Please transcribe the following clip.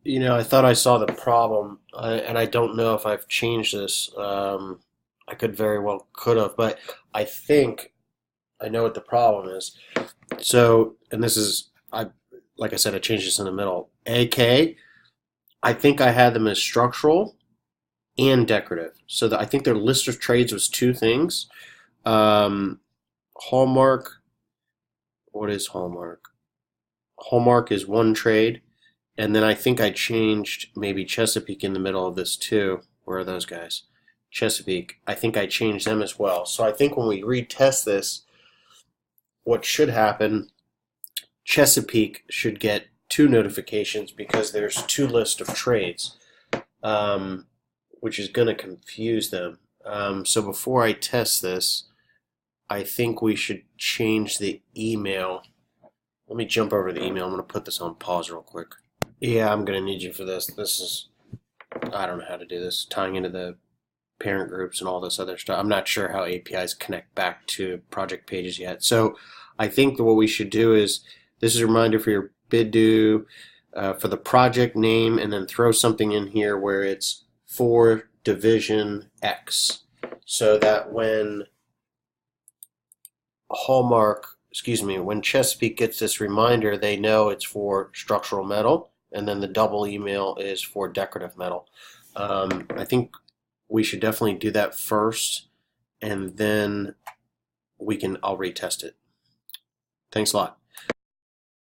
I thought I saw the problem, and I don't know if I've changed this. I could very well could have, but I think I know what the problem is. So, and this is, like I said, I changed this in the middle. AK, I think I had them as structural and decorative. So I think their list of trades was two things. Um, Hallmark, what is Hallmark? Hallmark is one trade, and then I think I changed maybe Chesapeake in the middle of this too. Where are those guys? Chesapeake. I think I changed them as well. So I think when we retest this, what should happen, Chesapeake should get two notifications because there's two lists of trades, which is going to confuse them. So before I test this, I think we should change the email. Let me jump over to the email. I'm going to put this on pause real quick. Yeah, I'm going to need you for this. I don't know how to do this, tying into the parent groups and all this other stuff. I'm not sure how APIs connect back to project pages yet. So I think that what we should do is, this is a reminder for your bid due, for the project name, and then throw something in here where it's for division X. So that when when Chesapeake gets this reminder, they know it's for structural metal, and then the double email is for decorative metal. I think we should definitely do that first, and then I'll retest it. Thanks a lot.